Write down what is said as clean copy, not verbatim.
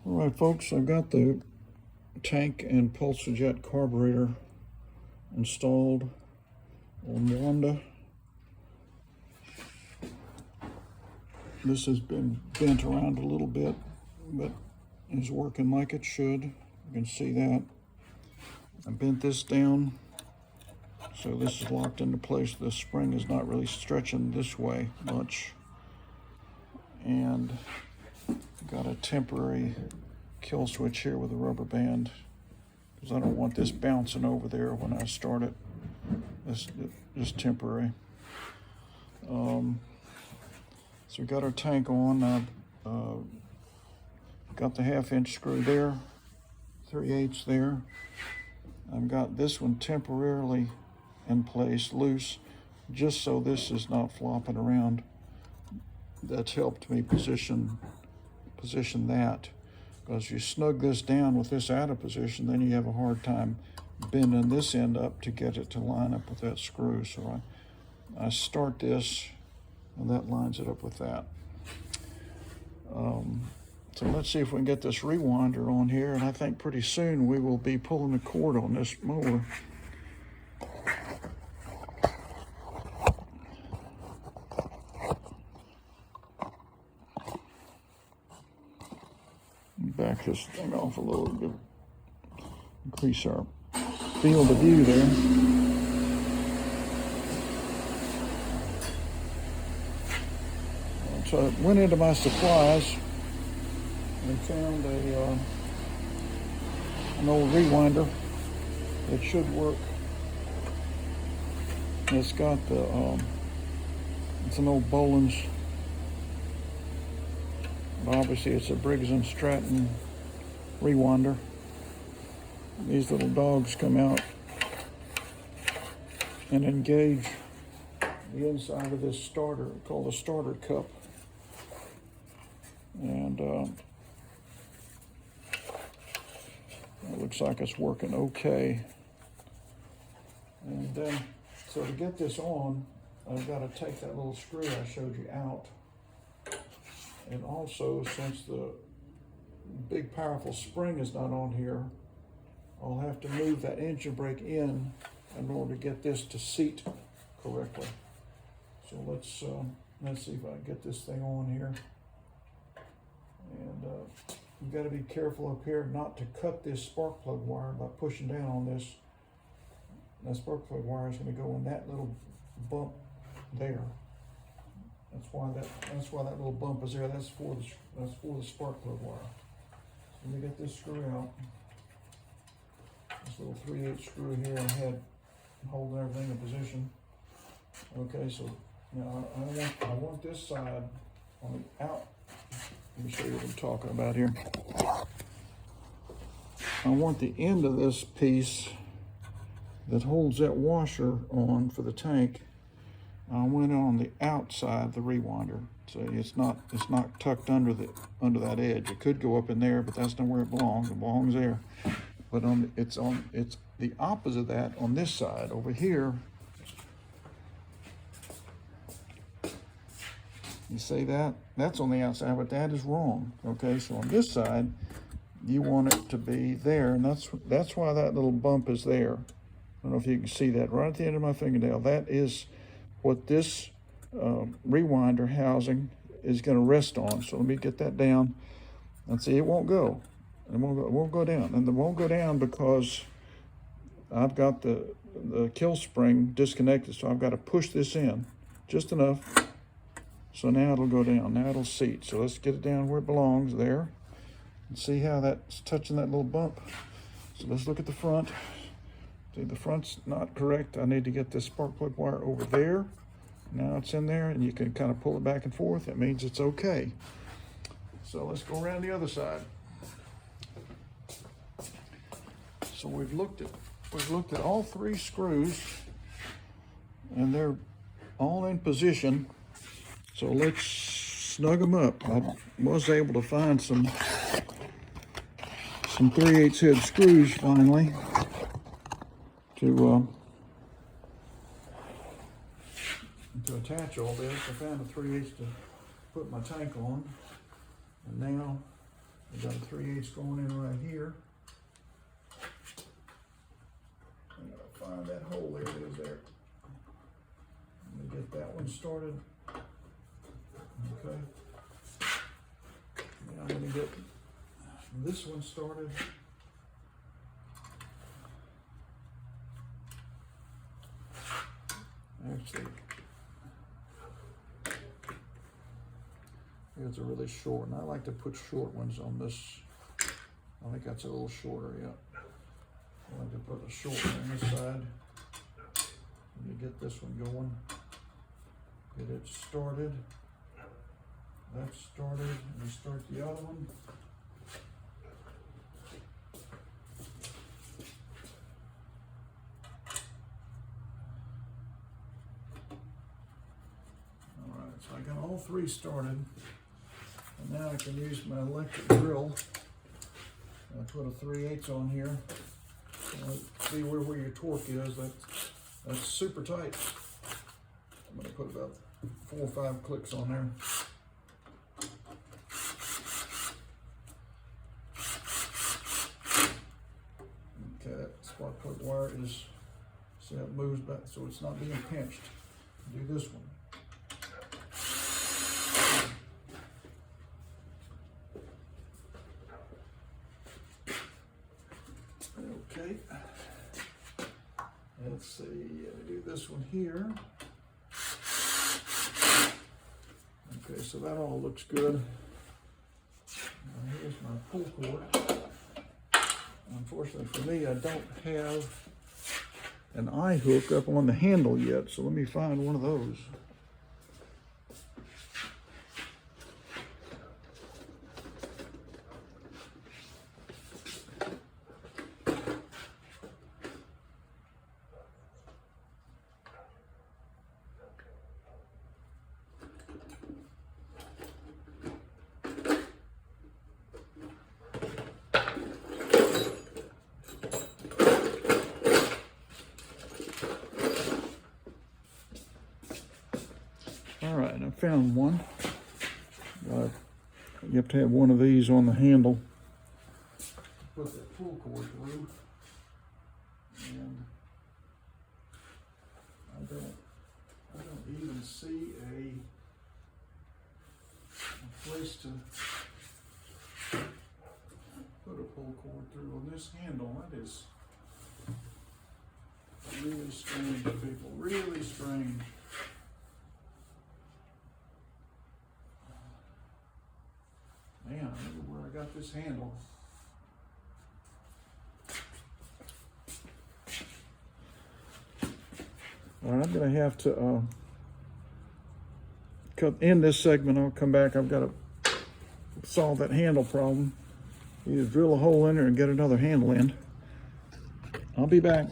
All right, folks, I've got the tank and pulsar jet carburetor installed on Wanda. This has been bent around a little bit, but is working like it should. You can see that. I bent this down, so this is locked into place. The spring is not really stretching this way much. And got a temporary kill switch here with a rubber band because I don't want this bouncing over there when I start it. This is temporary. So we got our tank on. I've got the 1/2 inch screw there, 3/8 there. I've got this one temporarily in place, loose, just so this is not flopping around. That's helped me position that, because you snug this down with this out of position, then you have a hard time bending this end up to get it to line up with that screw. So I start this, and that lines it up with that. So let's see if we can get this rewinder on here, and I think pretty soon we will be pulling the cord on this mower. Back this thing off a little bit, increase our field of view there. So I went into my supplies and found an old rewinder that should work. It's got the it's an old Boland's. Obviously, it's a Briggs & Stratton rewinder. These little dogs come out and engage the inside of this starter, called a starter cup. And it looks like it's working okay. And then, so to get this on, I've got to take that little screw I showed you out. And also, since the big powerful spring is not on here, I'll have to move that engine brake in order to get this to seat correctly. So let's see if I can get this thing on here. And you've got to be careful up here not to cut this spark plug wire by pushing down on this. That spark plug wire is going to go in that little bump there. That's why that little bump is there. That's for the spark plug wire. So let me get this screw out. This little 3/8 screw here I had holding everything in position. Okay, so now I want this side on the out. Let me show you what I'm talking about here. I want the end of this piece that holds that washer on for the tank. I went on the outside, the rewinder, so it's not tucked under that edge. It could go up in there, but that's not where it belongs. It belongs there. But it's the opposite of that on this side over here. You see that? That's on the outside, but that is wrong. Okay, so on this side, you want it to be there, and that's why that little bump is there. I don't know if you can see that right at the end of my fingernail. That is what this rewinder housing is going to rest on. So let me get that down, and see, it won't go. It won't go down, and it won't go down because I've got the kill spring disconnected. So I've got to push this in just enough. So now it'll go down. Now it'll seat. So let's get it down where it belongs there, and see how that's touching that little bump. So let's look at the front. See, the front's not correct. I need to get this spark plug wire over there. Now it's in there, and you can kind of pull it back and forth. That means it's okay. So let's go around the other side. So we've looked at all 3 screws, and they're all in position. So let's snug them up. I was able to find some 3/8 head screws finally to attach all this. I found a 3/8 to put my tank on, and now I got a 3/8 going in right here. I'm gonna find that hole. There it is there. I'm gonna get that one started. Okay. Now I'm gonna get this one started. Actually, it's a really short, and I like to put short ones on this. I think that's a little shorter, yeah. I like to put a short one on this side. And you get this one going. Get it started. That's started, and you start the other one. Alright, so I got all three started. And now I can use my electric drill. I put a 3/8 on here. See where your torque is. That's super tight. I'm going to put about 4 or 5 clicks on there. Okay, that spark plug wire is, see how it moves back, so it's not being pinched. Do this one. Okay, let's see, we do this one here. Okay, so that all looks good. Now here's my pull cord. Unfortunately for me, I don't have an eye hook up on the handle yet, so let me find one of those. All right, I found one. You have to have one of these on the handle. Put that pull cord through, and I don't even see a place to put a pull cord through on this handle. That is really strange, people. Really strange. Man, I don't know where I got this handle. All right, I'm going to have to end this segment. I'll come back. I've got to solve that handle problem. Either drill a hole in there and get another handle in. I'll be back.